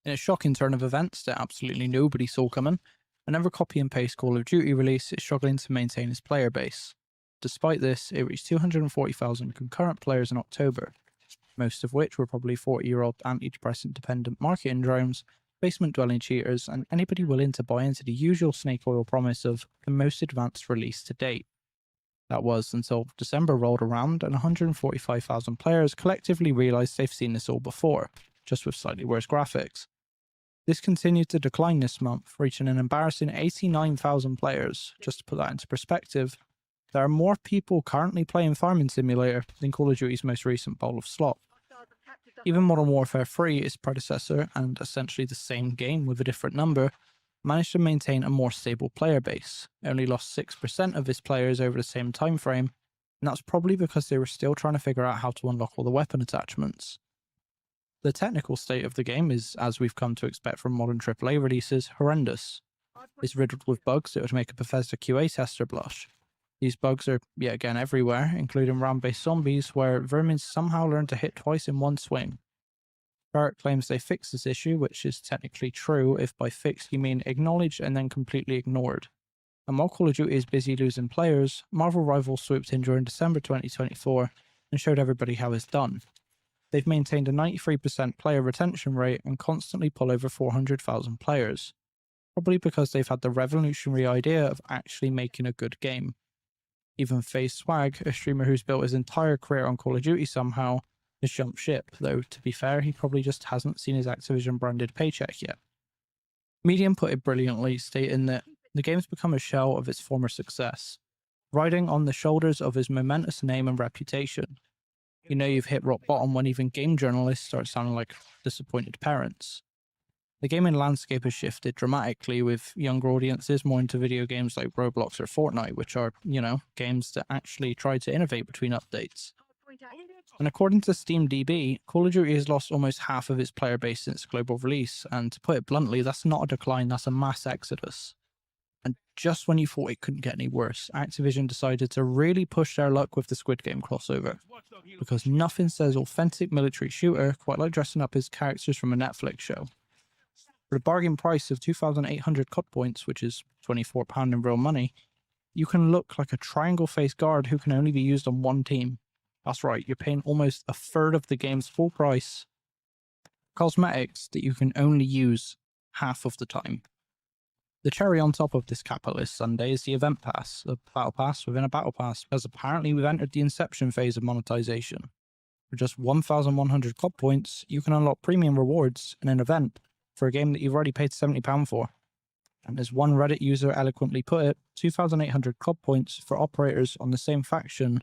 In a shocking turn of events that absolutely nobody saw coming, another copy and paste Call of Duty release is struggling to maintain its player base. Despite this, it reached 240,000 concurrent players in October, most of which were probably 40-year-old antidepressant dependent marketing drones, basement dwelling cheaters, and anybody willing to buy into the usual snake oil promise of the most advanced release to date. That was until December rolled around and 145,000 players collectively realised they've seen this all before, just with slightly worse graphics. This continued to decline this month, reaching an embarrassing 89,000 players. Just to put that into perspective, there are more people currently playing Farming Simulator than Call of Duty's most recent bowl of slop. Even Modern Warfare 3, its predecessor, and essentially the same game with a different number, managed to maintain a more stable player base. It only lost 6% of its players over the same time frame, and that's probably because they were still trying to figure out how to unlock all the weapon attachments. The technical state of the game is, as we've come to expect from modern AAA releases, horrendous. It's riddled with bugs that would make a Bethesda QA tester blush. These bugs are, yet again, everywhere, including round-based zombies, where vermin somehow learn to hit twice in one swing. Barrett claims they fixed this issue, which is technically true if by fixed you mean acknowledged and then completely ignored. And while Call of Duty is busy losing players, Marvel Rivals swooped in during December 2024 and showed everybody how it's done. They've maintained a 93% player retention rate and constantly pull over 400,000 players, probably because they've had the revolutionary idea of actually making a good game. Even FaZe Swag, a streamer who's built his entire career on Call of Duty somehow, has jumped ship, though to be fair, he probably just hasn't seen his Activision branded paycheck yet. Medium put it brilliantly, stating that the game's become a shell of its former success, riding on the shoulders of his momentous name and reputation. You know you've hit rock bottom when even game journalists start sounding like disappointed parents. The gaming landscape has shifted dramatically, with younger audiences more into video games like Roblox or Fortnite, which are, games that actually try to innovate between updates. And according to SteamDB, Call of Duty has lost almost half of its player base since global release, and to put it bluntly, that's not a decline, that's a mass exodus. And just when you thought it couldn't get any worse, Activision decided to really push their luck with the Squid Game crossover, because nothing says authentic military shooter quite like dressing up as characters from a Netflix show. For the bargain price of 2,800 COD points, which is £24 in real money, you can look like a triangle-faced guard who can only be used on one team. That's right, you're paying almost a third of the game's full price cosmetics that you can only use half of the time. The cherry on top of this capitalist Sunday is the event pass, a battle pass within a battle pass, because apparently we've entered the inception phase of monetization. For just 1,100 COD points, you can unlock premium rewards in an event for a game that you've already paid £70 for. And as one Reddit user eloquently put it, 2,800 COD points for operators on the same faction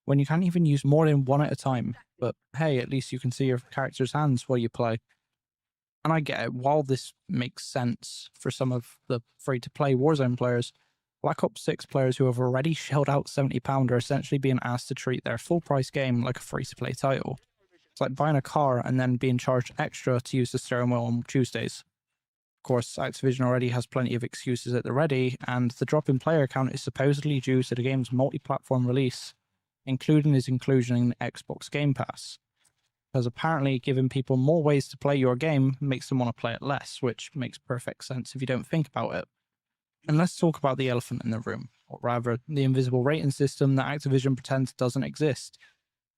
when you can't even use more than one at a time. But hey, at least you can see your character's hands while you play. And I get it, while this makes sense for some of the free-to-play Warzone players, Black Ops 6 players who have already shelled out £70 are essentially being asked to treat their full-price game like a free-to-play title. It's like buying a car and then being charged extra to use the steering wheel on Tuesdays. Of course, Activision already has plenty of excuses at the ready, and the drop in player count is supposedly due to the game's multi-platform release, including its inclusion in the Xbox Game Pass. Because apparently giving people more ways to play your game makes them want to play it less, which makes perfect sense if you don't think about it. And let's talk about the elephant in the room, or rather, the invisible rating system that Activision pretends doesn't exist.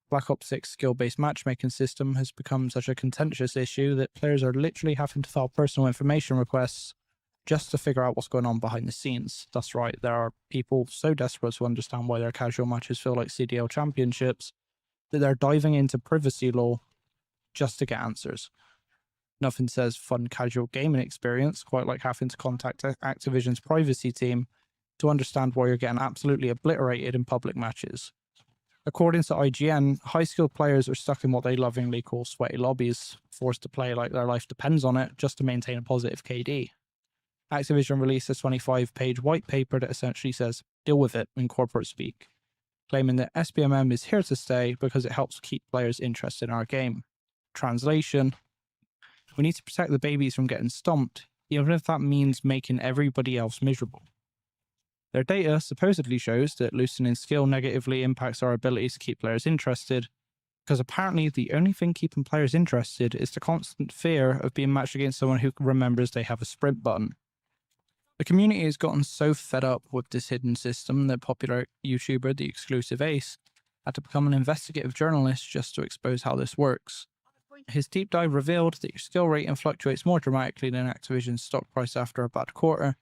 Black Ops 6 skill-based matchmaking system has become such a contentious issue that players are literally having to file personal information requests just to figure out what's going on behind the scenes. That's right, there are people so desperate to understand why their casual matches feel like CDL championships that they're diving into privacy law just to get answers. Nothing says fun casual gaming experience quite like having to contact Activision's privacy team to understand why you're getting absolutely obliterated in public matches. According to IGN, high-skilled players are stuck in what they lovingly call sweaty lobbies, forced to play like their life depends on it just to maintain a positive KD. Activision released a 25-page white paper that essentially says, deal with it in corporate speak, claiming that SBMM is here to stay because it helps keep players interested in our game. Translation: we need to protect the babies from getting stomped, even if that means making everybody else miserable. Their data supposedly shows that loosening skill negatively impacts our ability to keep players interested, because apparently the only thing keeping players interested is the constant fear of being matched against someone who remembers they have a sprint button. The community has gotten so fed up with this hidden system that popular YouTuber The Exclusive Ace had to become an investigative journalist just to expose how this works. His deep dive revealed that your skill rating fluctuates more dramatically than Activision's stock price after a bad quarter,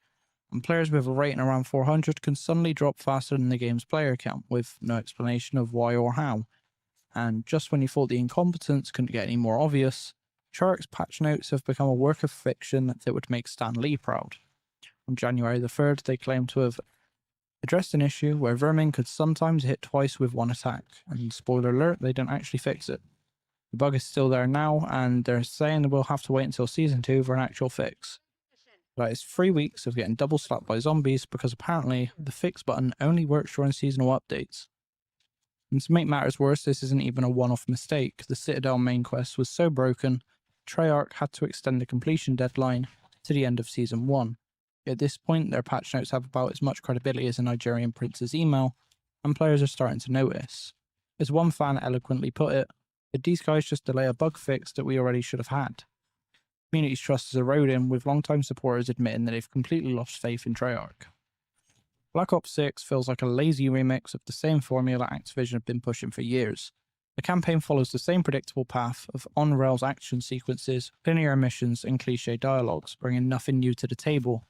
and players with a rating around 400 can suddenly drop faster than the game's player count, with no explanation of why or how. And just when you thought the incompetence couldn't get any more obvious, Treyarch's patch notes have become a work of fiction that would make Stan Lee proud. On January the 3rd, they claim to have addressed an issue where vermin could sometimes hit twice with one attack, and spoiler alert, they don't actually fix it. The bug is still there now, and they're saying that we'll have to wait until Season 2 for an actual fix. That is 3 weeks of getting double slapped by zombies because apparently the fix button only works during seasonal updates. And to make matters worse, this isn't even a one-off mistake. The Citadel main quest was so broken, Treyarch had to extend the completion deadline to the end of Season 1. At this point, their patch notes have about as much credibility as a Nigerian prince's email, and players are starting to notice. As one fan eloquently put it, did these guys just delay a bug fix that we already should have had? Community's trust is eroding, with longtime supporters admitting that they've completely lost faith in Treyarch. Black Ops 6 feels like a lazy remix of the same formula Activision have been pushing for years. The campaign follows the same predictable path of on-rails action sequences, linear missions, and cliché dialogues, bringing nothing new to the table.